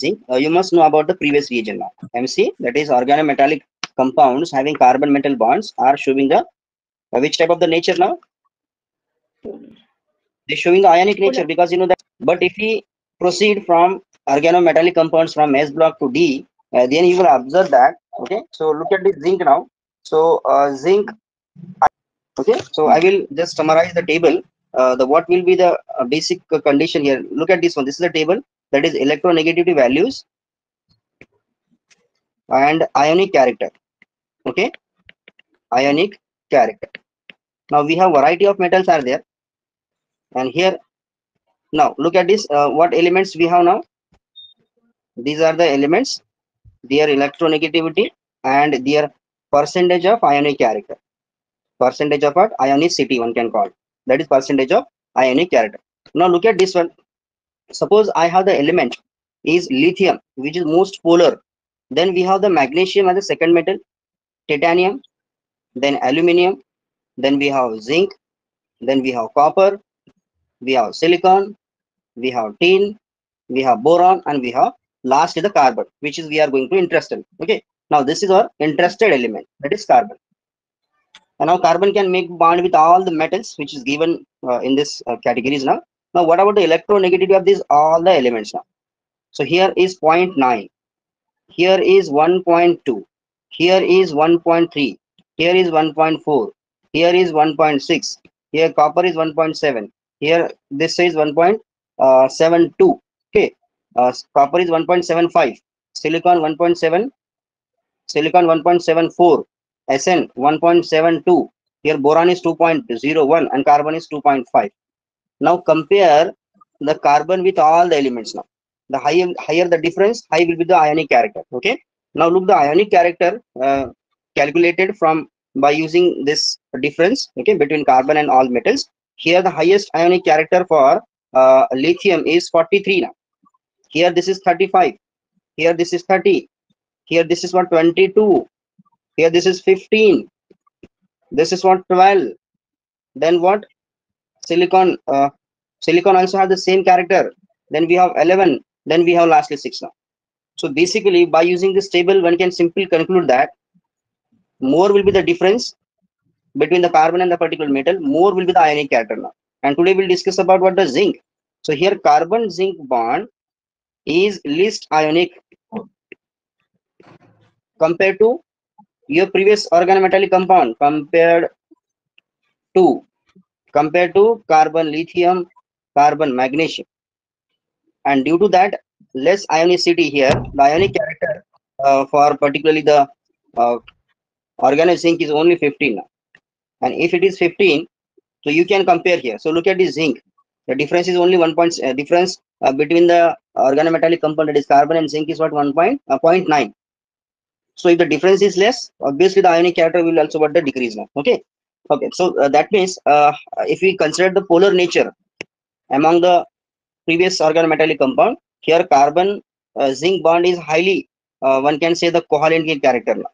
zinc, you must know about the previous reagent now. MC, that is organometallic compounds having carbon metal bonds are showing the which type of the nature now? They're showing the ionic nature because you know that. But if we proceed from organometallic compounds from S block to D, then you will observe that. Okay, so look at the zinc now. So zinc. Okay, so I will just summarize the table. The what will be the basic condition here? Look at this one. This is the table that is electronegativity values and ionic character. Okay, ionic character. Now we have variety of metals are there, and here now look at this. What elements we have now? These are the elements, their electronegativity and their percentage of ionic character. Percentage of what? Ionicity one can call. That is percentage of ionic character. Now look at this one. Suppose I have the element is lithium, which is most polar. Then we have the magnesium as the second metal, titanium, then aluminium, then we have zinc, then we have copper, we have silicon, we have tin, we have boron, and we have last is the carbon, which is we are going to interested. Okay. Now this is our interested element, that is carbon. And now carbon can make bond with all the metals, which is given in this categories now. Now what about the electronegativity of these all the elements now? So here is 0.9, here is 1.2, here is 1.3, here is 1.4, here is 1.6, here copper is 1.7, here this is 1.72. Okay, copper is 1.75, silicon 1.7, silicon 1.74, Sn 1.72, here boron is 2.01 and carbon is 2.5. Now compare the carbon with all the elements now. The higher the difference, high will be the ionic character. Okay. Now look the ionic character calculated from by using this difference. Okay, between carbon and all metals. Here the highest ionic character for lithium is 43 now. Here this is 35. Here this is 30. Here this is what 22. Here this is 15. This is what 12. Then what? Silicon. Silicon also has the same character. Then we have 11. Then we have lastly 6 now. So basically, by using this table, one can simply conclude that more will be the difference between the carbon and the particular metal, more will be the ionic character now. And today we'll discuss about what the zinc. So here carbon zinc bond is least ionic compared to your previous organometallic compound compared to carbon lithium, carbon magnesium. And due to that less ionicity here, the ionic character for particularly the organic zinc is only 15 now. And if it is 15, so you can compare here. So look at the zinc. The difference is only 1 point difference between the organometallic compound, that is carbon and zinc, is what 0.9. So if the difference is less, obviously the ionic character will also what the decrease now. Okay. Okay. So that means if we consider the polar nature among the previous organometallic compound, here carbon zinc bond is highly one can say the covalent in character now.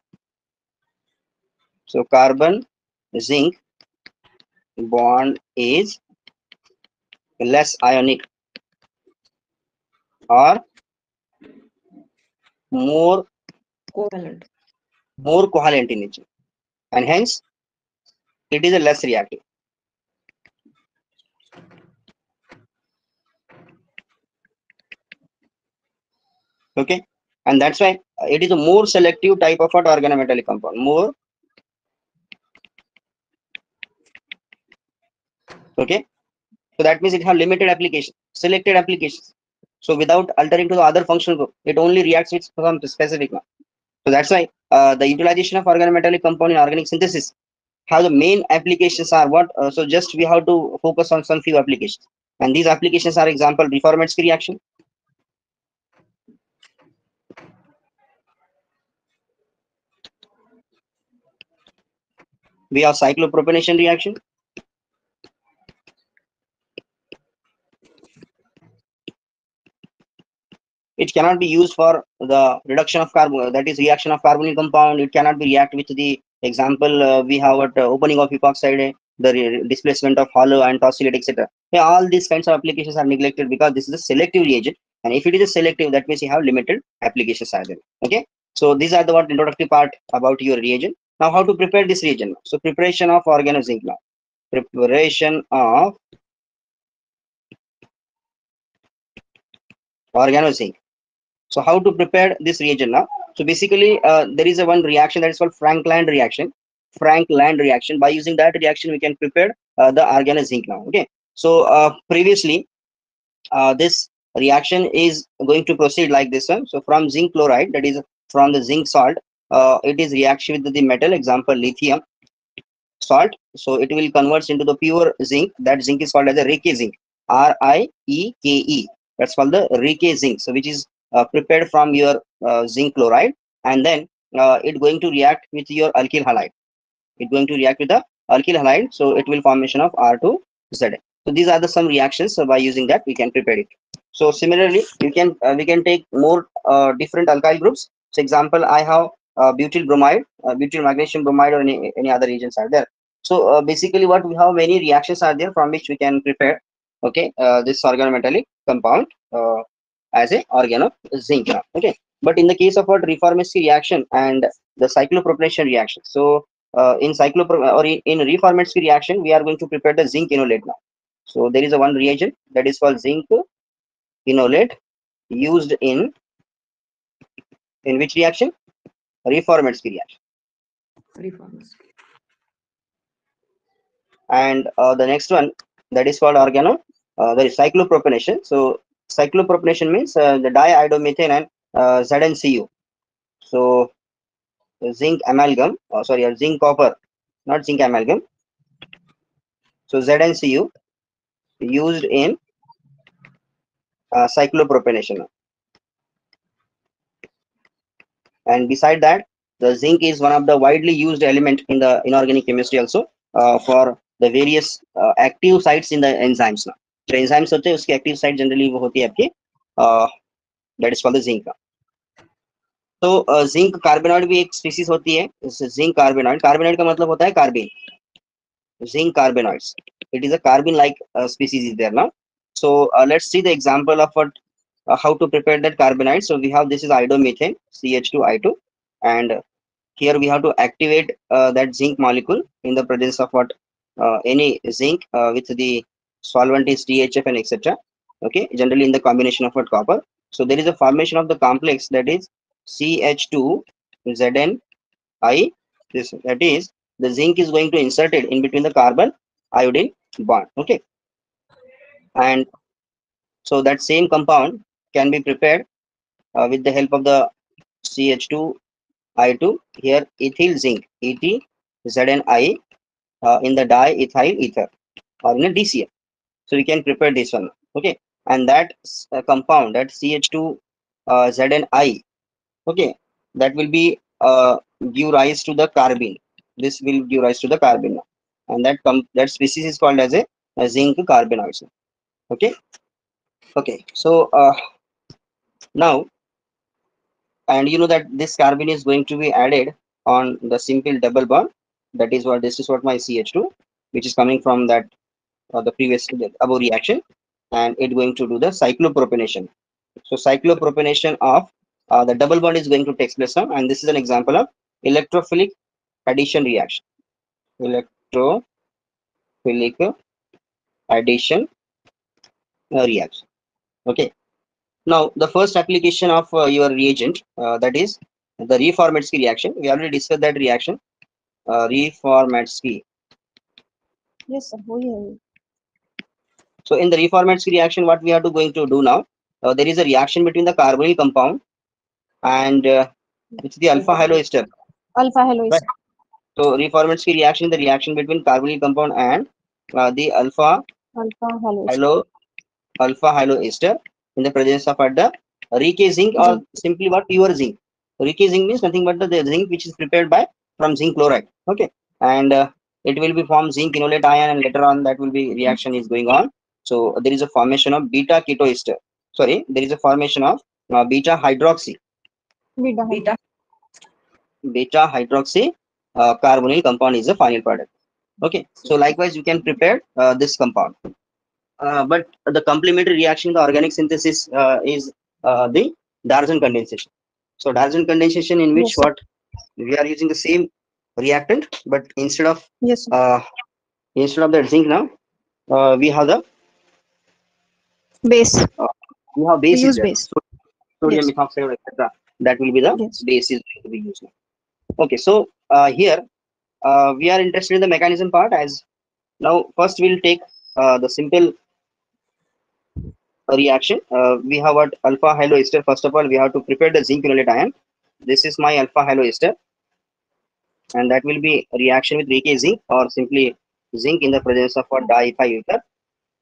So carbon zinc bond is less ionic or more covalent in nature, and hence it is a less reactive. Okay, and that's why it is a more selective type of an organometallic compound. More. Okay, so that means it has limited application, selected applications. So without altering to the other functional group, it only reacts with some specific one. So that's why the utilization of organometallic compound in organic synthesis, how the main applications are what. So just we have to focus on some few applications, and these applications are example Reformatsky reaction. We have cyclopropanation reaction. It cannot be used for the reduction of carbon, that is reaction of carbonyl compound. It cannot be react with the example we have at opening of epoxide, the displacement of hollow and tosylate, etc. Yeah, all these kinds of applications are neglected because this is a selective reagent And if it is a selective, that means you have limited applications are there. Okay. So these are the what introductory part about your reagent. Now how to prepare this reagent? So preparation of organozinc now. Preparation of organozinc. So how to prepare this reagent now? So basically, there is a one reaction that is called Frank-Land reaction. Frank-Land reaction. By using that reaction, we can prepare the organozinc now. Okay. So previously, this reaction is going to proceed like this one. So from zinc chloride, that is from the zinc salt, it is reaction with the metal, example lithium salt. So it will converts into the pure zinc. That zinc is called as a Rieke zinc, Rieke. That's called the Rieke zinc. So which is prepared from your zinc chloride, and then it going to react with your alkyl halide. It's going to react with the alkyl halide, so it will formation of R2Zn. So these are the some reactions. So by using that, we can prepare it. So similarly, you can we can take more different alkyl groups. So example, I have butyl bromide, butyl magnesium bromide, or any other reagents are there. So basically, what we have many reactions are there from which we can prepare. Okay, this organometallic compound as a organo zinc. Okay, but in the case of what reformatory reaction and the cyclopropionation reaction, so in in reformatory reaction, we are going to prepare the zinc enolate now. So there is a one reagent that is called zinc enolate used in which reaction? Reformatory reaction. Reformers. And the next one that is called organo, that is cyclopropionation. So cyclopropionation means the diiodomethane and ZnCu. So zinc amalgam, sorry, zinc copper, not zinc amalgam. So ZnCu used in cyclopropionation. And beside that, the zinc is one of the widely used element in the inorganic chemistry also for the various active sites in the enzymes now. So enzymes होते हैं उसकी active site generally वो होती है आपकी that is called the zinc. तो zinc carbenoid भी एक स्पीसीज होती है. जिंक कार्बेनॉइड, कार्बेनॉइड का मतलब होता है कार्बिन. Zinc carbenoids, it is a carbon like species is there now. So let's see the example of what how to prepare that carbonide. So we have this is iodomethane CH2I2, and here we have to activate that zinc molecule in the presence of what any zinc with the solvent is THF and etc. Okay, generally in the combination of what copper. So there is a formation of the complex that is CH2Zni. This that is the zinc is going to insert it in between the carbon iodine bond. Okay, and so that same compound can be prepared with the help of the CH2I2. Here ethyl zinc EtZni in the diethyl ether or in a DCl. So we can prepare this one. Okay, and that compound, that CH2Zni, okay, that will be give rise to the carbene. This will give rise to the carbene, and that species is called as a zinc carbenoids. Okay, okay. So now, and you know that this carbene is going to be added on the simple double bond. That is what this is what my CH2, which is coming from that the previous above reaction, and it going to do the cyclopropionation. So cyclopropionation of the double bond is going to take place now, and this is an example of electrophilic addition reaction. Electrophilic addition reaction. Okay. Now the first application of your reagent that is the Reformatsky reaction. We already discussed that reaction. Reformatsky. Yes, sir. So in the Reformatsky reaction, what we are going to do now? There is a reaction between the carbonyl compound and it's the alpha haloester. Alpha haloester. Right. So Reformatsky reaction, the reaction between carbonyl compound and the alpha haloester in the presence of the Rieke zinc, or simply what pure zinc. Rieke zinc means nothing but the zinc which is prepared by from zinc chloride. Okay, and it will be formed zinc enolate ion, and later on that will be reaction is going on. So there is a formation of beta ketoester. Sorry, there is a formation of beta hydroxy. Beta hydroxy carbonyl compound is the final product. Okay, so likewise you can prepare this compound. but the complementary reaction in the organic synthesis is the Darson condensation. So Darson condensation, in which Yes, sir. what we are using the same reactant, but Yes, sir. instead of that zinc now, we have the Base. uh, we have We base is use there. base. So sodium Yes. methoxide, etc. That will be the Yes. base is going to be used now. Okay, so here we are interested in the mechanism part. As now, first we'll take the simple reaction. We have what alpha haloester. First of all, we have to prepare the zinc unit ion. This is my alpha haloester, and that will be a reaction with VK zinc or simply zinc in the presence of what di5 ether.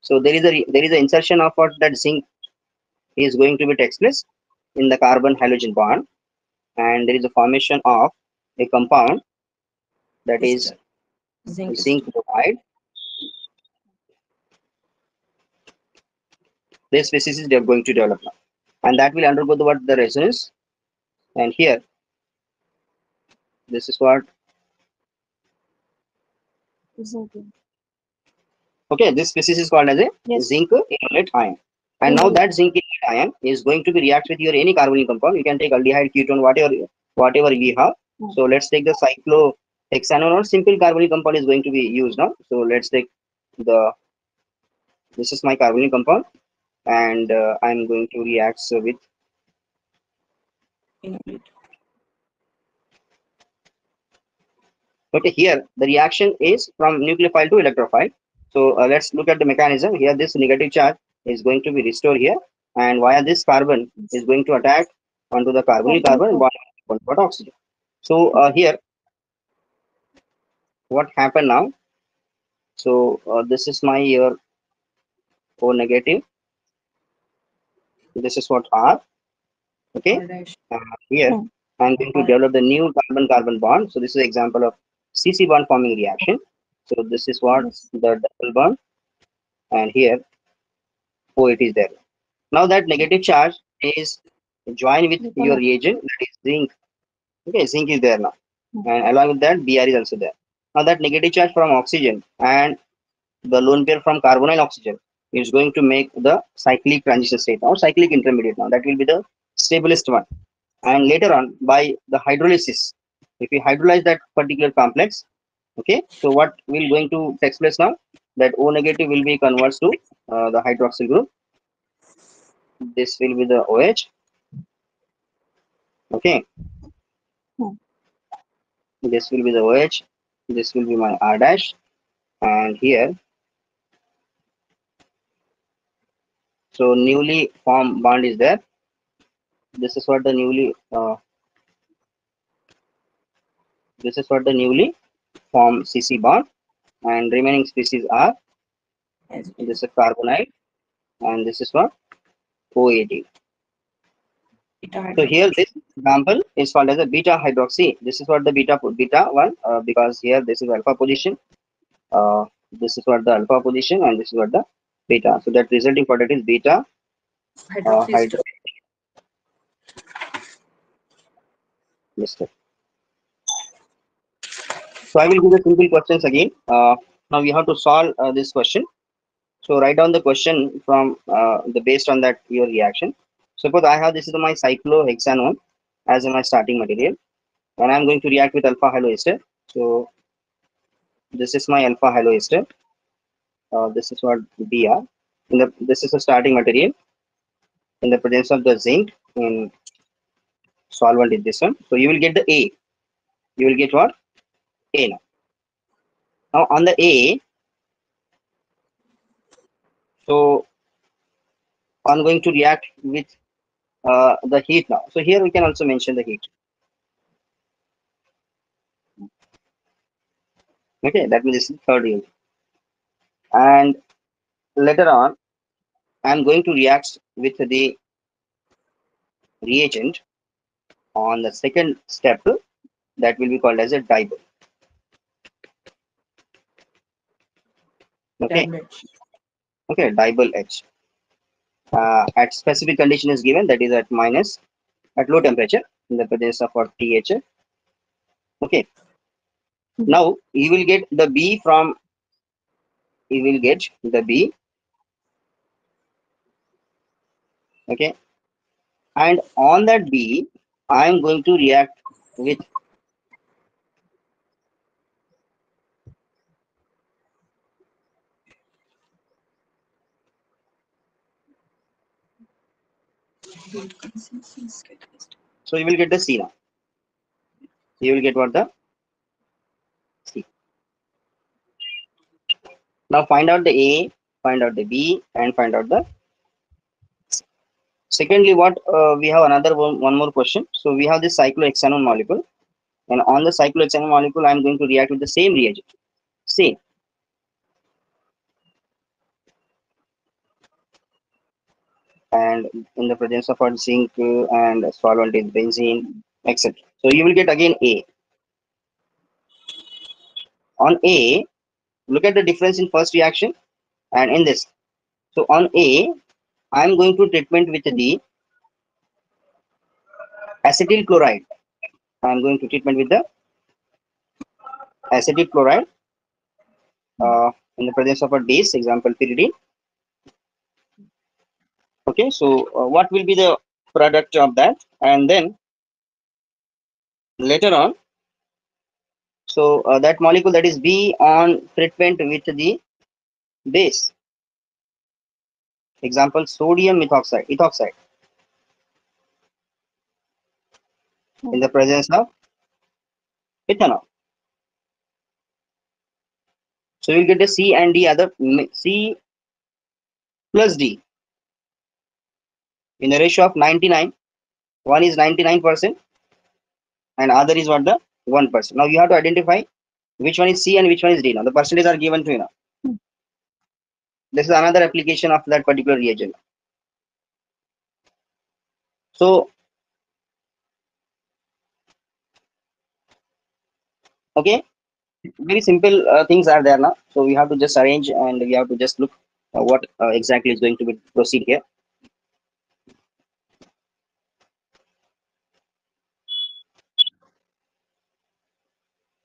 So there is an insertion of what that zinc is going to be takes place in the carbon halogen bond, and there is a formation of a compound that is zinc bromide. This species they are going to develop now, and that will undergo the resonance. And here, this is what Zinc. okay. This species is called as a Yes. zinc inolate ion. And now that zinc inolate ion is going to be react with your any carbonyl compound. You can take aldehyde, ketone, whatever we have. Mm. So let's take the cyclohexanone or simple carbonyl compound is going to be used now. So let's take the this is my carbonyl compound, and I'm going to react with okay. Here the reaction is from nucleophile to electrophile. So let's look at the mechanism. Here this negative charge is going to be restored here, and via this carbon is going to attack onto the carbonyl carbon and bond with oxygen. So here what happened now? So this is my here O negative. This is what R. Okay. Here Hmm. I'm going to develop the new carbon-carbon bond. So this is an example of CC bond forming reaction. So this is what Yes. the double bond, and here O it is there. Now that negative charge is joined with your reagent, that is zinc. Okay, zinc is there now, and along with that Br is also there. Now that negative charge from oxygen and the lone pair from carbonyl oxygen is going to make the cyclic transition state or cyclic intermediate. Now that will be the stablest one. And later on, by the hydrolysis, if we hydrolyze that particular complex, okay, so what will going to take place now? That O negative will be converted to the hydroxyl group. This will be the OH. Okay, Hmm. this will be the OH. This will be my R dash, and here, so newly formed bond is there. This is what the newly formed CC bond, and remaining species are this is carbonide, and this is what OAD. So here this example is called as a beta hydroxy. This is what the beta one because here this is alpha position. This is what the alpha position, and this is what the beta. So that resulting product is beta hydroxy. So I will give the simple questions again. Now we have to solve this question. So write down the question from the based on that your reaction. Suppose I have this is my cyclohexanone as my starting material, and I'm going to react with alpha haloester. So this is my alpha haloester. This is what Br. This is the starting material in the presence of the zinc in solvent is this one. So you will get the A. You will get what? A now. Now on the A, so I'm going to react with the heat now. So here we can also mention the heat. Okay, that means this is third unit. And later on, I'm going to react with the reagent on the second step that will be called as a diol. Okay, okay, diol H. At specific condition is given, that is at minus at low temperature in the presence of what THA. Okay. Now you will get the B from you will get the B Okay, and on that B, I am going to react with so you will get the C now. You will get what the C. Now find out the A, find out the B, and find out the C. Secondly, what we have another one more question. So we have this cyclohexanone molecule, and on the cyclohexanone molecule, I am going to react with the same reagent. Same. And in the presence of our zinc and solvent is benzene, etc. So you will get again A. On A, look at the difference in first reaction and in this. So on A, I am going to treatment with the acetyl chloride. I am going to treatment with the acetyl chloride in the presence of a base, example pyridine. Okay, so what will be the product of that? And then later on, so that molecule that is B on treatment with the base, example sodium methoxide, ethoxide, in the presence of ethanol. So you'll get the C and D other C plus D in a ratio of 99. One is 99% and other is what, the 1%. Now you have to identify which one is C and which one is D. Now the percentage are given to you now. This is another application of that particular reagent. So okay, very simple things are there now. So we have to just arrange and we have to just look what exactly is going to be proceed here.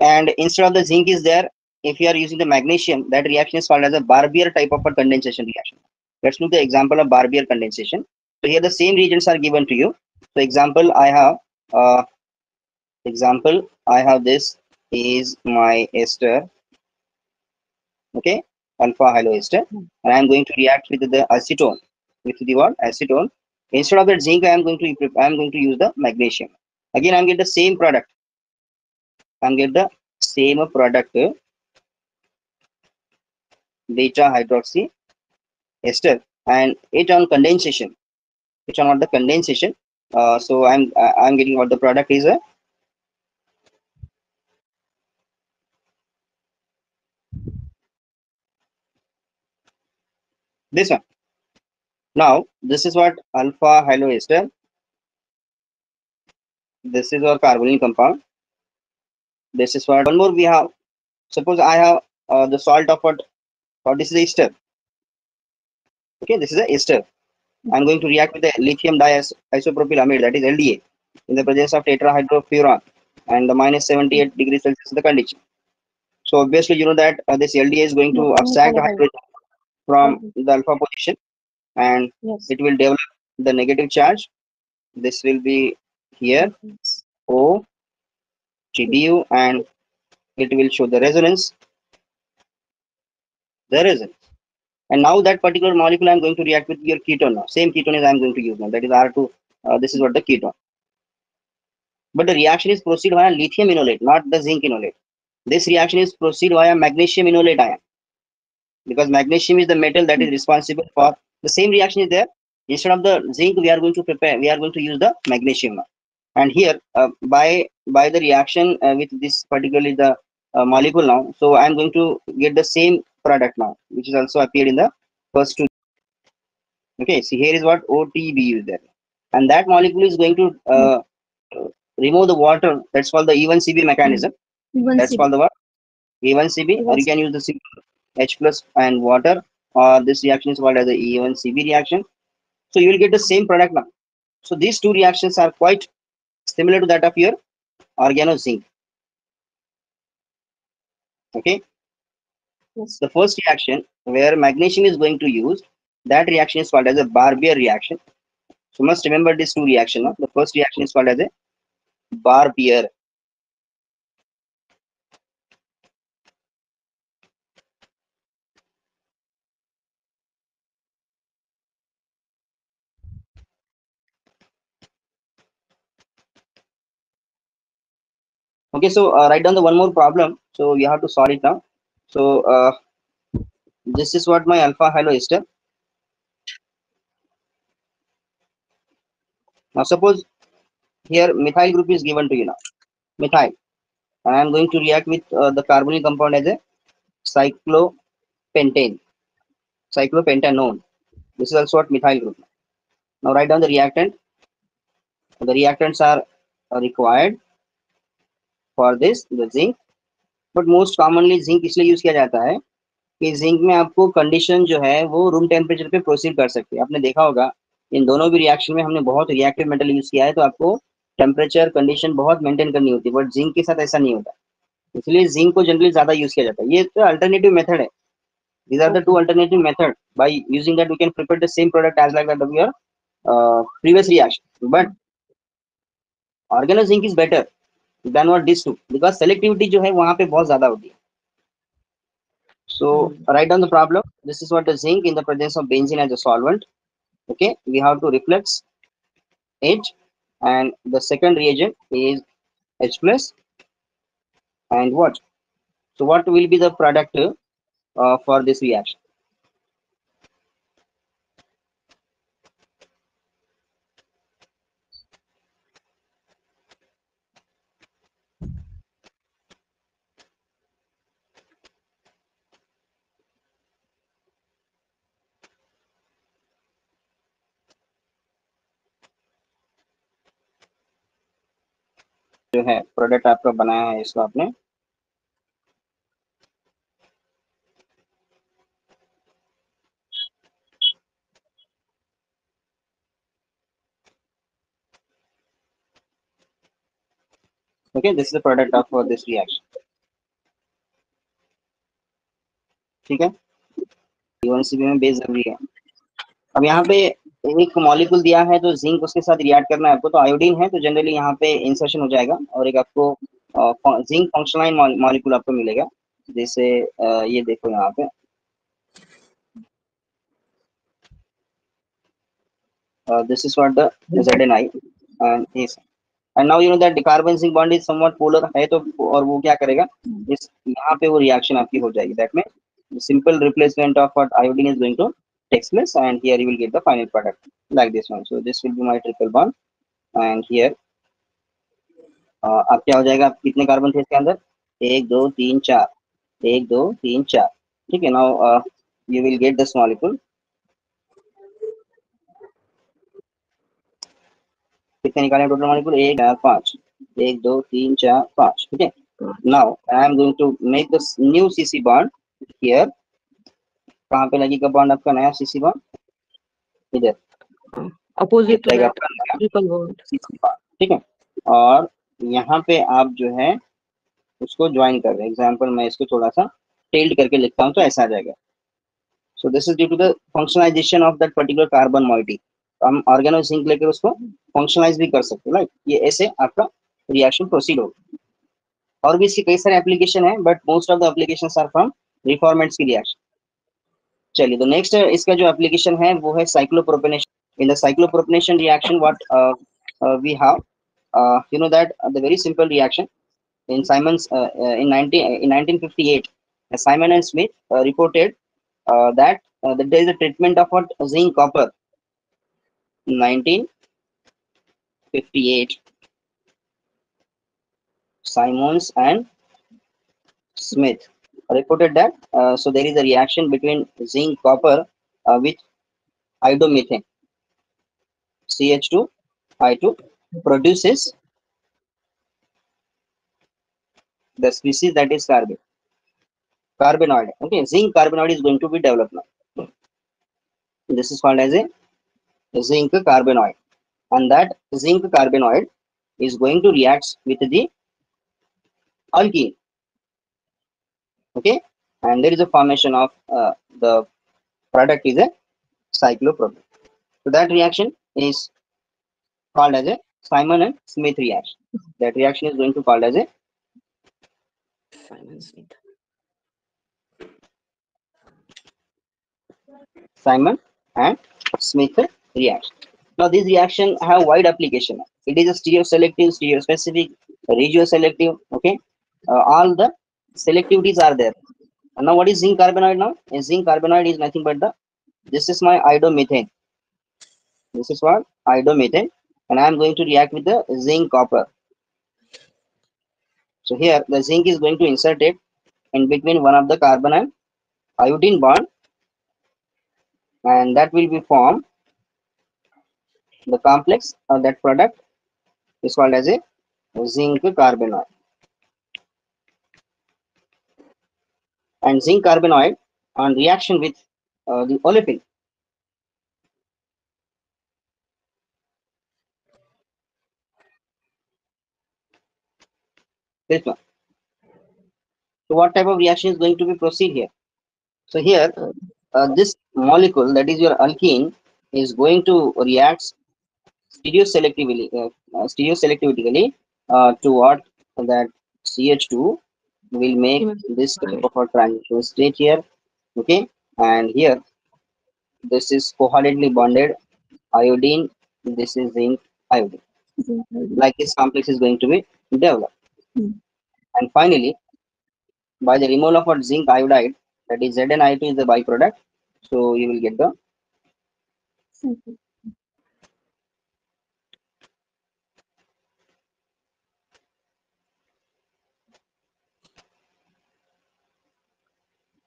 And instead of the zinc is there, if you are using the magnesium, that reaction is called as a Barbier type of a condensation reaction. Let's look the example of Barbier condensation. So here the same reagents are given to you. So example I have this is my ester, okay, alpha haloester, and I am going to react with the acetone, with the what, acetone. Instead of that zinc, I am going to use the magnesium. Again, I'm get the same product. I'm get the same product, beta hydroxy ester, and it on condensation. It's on what the condensation. So I'm getting what the product is a this one. Now this is what alpha haloester. This is our carbonyl compound. This is what one more we have. Suppose I have the salt of what, or this is ester. Okay, this is a ester. I'm going to react with the lithium diisopropylamide, that is LDA, in the presence of tetrahydrofuran and the minus 78 degrees Celsius is the condition. So obviously you know that this LDA is going to abstract the hydrogen from the alpha position and it will develop the negative charge. This will be here O GBU and it will show the resonance. And now that particular molecule I'm going to react with your ketone now. Same ketone as I'm going to use now. That is R2. This is what the ketone. But the reaction is proceed via lithium enolate, not the zinc enolate. This reaction is proceed via magnesium enolate ion. Because magnesium is the metal that is responsible for the same reaction is there. Instead of the zinc, we are going to use the magnesium now. And here by the reaction with this particularly the molecule now, so I'm going to get the same product now, which is also appeared in the first two. Okay, see here is what OTBU is there, and that molecule is going to remove the water. That's called the E1CB mechanism. That's called the what, E1CB, or you can use the simple H plus and water, or this reaction is called as the E1CB reaction. So you will get the same product now. So these two reactions are quite similar to that of your organozinc. Okay. Yes. The first reaction where magnesium is going to use, that reaction is called as a Barbier reaction. So must remember these two reaction. No? The first reaction is called as a Barbier. Okay, so write down the one more problem. So you have to solve it now. So this is what my alpha haloester. Now suppose here methyl group is given to you now. Methyl. And I am going to react with the carbonyl compound as a cyclopentane. Cyclopentanone. This is also what methyl group. Now write down the reactant. The reactants are required for this, the zinc. But most commonly zinc इसलिए use किया जाता है कि zinc में आपको condition जो है वो रूम टेम्परेचर पे प्रोसीड कर सकती है। आपने देखा होगा इन दोनों भी रिएक्शन में हमने बहुत रिएक्टिव मेटल यूज किया है, तो आपको टेम्परेचर कंडीशन बहुत मेंटेन करनी होती है, बट जिंक के साथ ऐसा नहीं होता, इसलिए जिंक को जनरली ज्यादा यूज किया जाता है। ये तो अल्टरनेटिव मेथड है। These are the two alternative methods. By using that, we can prepare the same product as like that of your previous reaction. But organozinc is better than what these two because selectivity जो है वहाँ पे बहुत ज्यादा होती है. So write down the problem. This is what the zinc in the presence of benzene as a solvent. Okay, we have to reflex H, and the second reagent is H plus, and what? So what will be the product for this reaction? जो है product आपका बनाया है इसको आपने okay, this is the product of this reaction. ठीक है, यूएनसीबी में बेस जरूरी है। अब यहाँ पे एक मॉलिक्यूल दिया है तो जिंक उसके साथ रिएक्ट करना है आपको, तो आयोडीन है तो जनरली यहाँ पे इंसर्शन हो जाएगा और एक आपको जिंक फंक्शनलाइन मॉलिक्यूल आपको मिलेगा, जैसे ये देखो यहाँ पे this is what the ZNI and is, and now you know that the carbon zinc bond is somewhat polar है, तो और वो क्या करेगा, इस यहाँ पे वो रिएक्शन आपकी हो जाएगी, that means the simple replacement of what iodine is going to takes place, and here you will get the final product like this one. So this will be my triple bond, and here अब क्या हो जाएगा, कितने carbon थे इसके अंदर, 1 2 3 4, 1 2 3 4, ठीक है। Now you will get this molecule, कितने निकाले टोटल मॉलिक्यूल, 1 4 5, 1 2 3 4 5, ठीक है। Now I am going to make this new CC bond here, कहाँ पे लगेगा बॉन्ड आपका नया सीसी बॉन्ड, इधर अपोजिट टू आपका ट्रिपल बॉन्ड, ठीक है। और यहाँ पे आप जो है उसको ज्वाइन कर रहे हैं, एग्जाम्पल मैं इसको थोड़ा सा टेल्ड करके लिखता हूँ तो ऐसा आ जाएगा। So this is due to the functionalisation of that particular carbon moiety, हम ऑर्गेनो जिंक लेकर उसको फंक्शनलाइज भी कर सकते हैं, राइट। ये ऐसे आपका रिएक्शन प्रोसीड होगा। और भी इसके कई सारे एप्लीकेशन है, but most of the applications are from Reformatsky की रिएक्शन। चलिए, तो नेक्स्ट इसका जो एप्लीकेशन है वो है cyclopropanation. In the cyclopropanation reaction what we have, you know that the very simple reaction in Simon's in 1958, Simon and Smith reported that there is a treatment of what zinc copper. 1958, Simons and Smith reported that so there is a reaction between zinc copper with iodomethane, CH2I2 produces the species that is carbenoid. Okay, zinc carbenoid is going to be developed now. This is called as a zinc carbenoid, and that zinc carbenoid is going to react with the alkene. Okay, and there is a formation of the product is a cyclopropane. So that reaction is called as a Simon and Smith reaction. That reaction is going to called as a Simon Smith. Simon and Smith reaction. Now these reaction have wide application. It is a stereoselective, stereospecific, regioselective. Okay, all the selectivities are there. And now what is zinc carbonide now? A zinc carbonide is nothing but the, this is my iodomethane. This is what iodomethane, and I am going to react with the zinc copper. So here the zinc is going to insert it in between one of the carbon and iodine bond, and that will be formed the complex or that product is called as a zinc carbonide. And zinc carbonide on reaction with the olefin, this one. So what type of reaction is going to be proceed here? So here this molecule, that is your alkene, is going to react stereoselectively to what, that CH2 will make this type of a transition state here. Okay, and here this is covalently bonded iodine, this is zinc iodine. Like this complex is going to be developed. And finally, by the removal of what zinc iodide, that is ZnI2 is the byproduct. So you will get the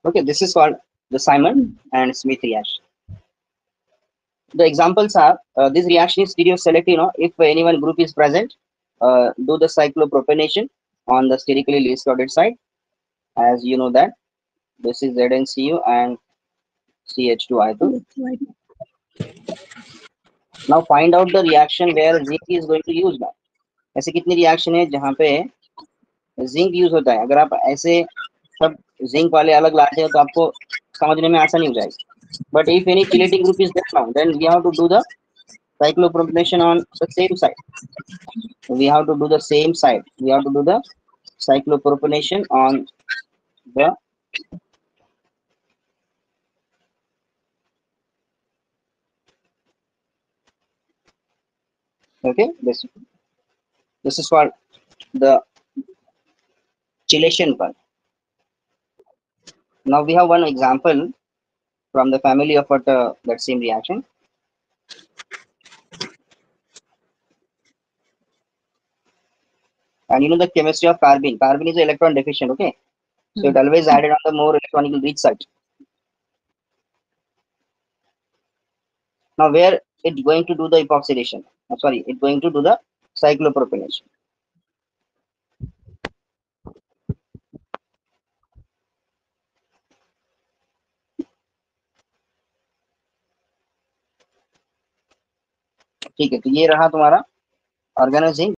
okay. This is called the Simon and Smith reaction. The examples are this reaction is stereoselective. If any one group is present, do the cyclopropanation on the sterically least crowded side. As you know that this is ZnCu and CH2I2. Now find out the reaction where zinc is going to use now. ऐसे कितनी reaction है जहाँ पे zinc use होता है? अगर आप ऐसे सब जिंक वाले अलग लाते हो तो आपको समझने में आसानी हो जाएगी. But if any chelating group is there now, then we have to do the cyclopropionation on the same side. We have to do the same side. We have to do the cyclopropionation on the okay. This is called the chelation part. Now we have one example from the family of what, that same reaction. And you know the chemistry of carbene. Carbene is electron deficient. Okay, so it always added on the more electronically rich side. Now where it's going to do the epoxidation? Sorry, it's going to do the cyclopropionation. ठीक है, तो ये रहा तुम्हारा oregano zinc.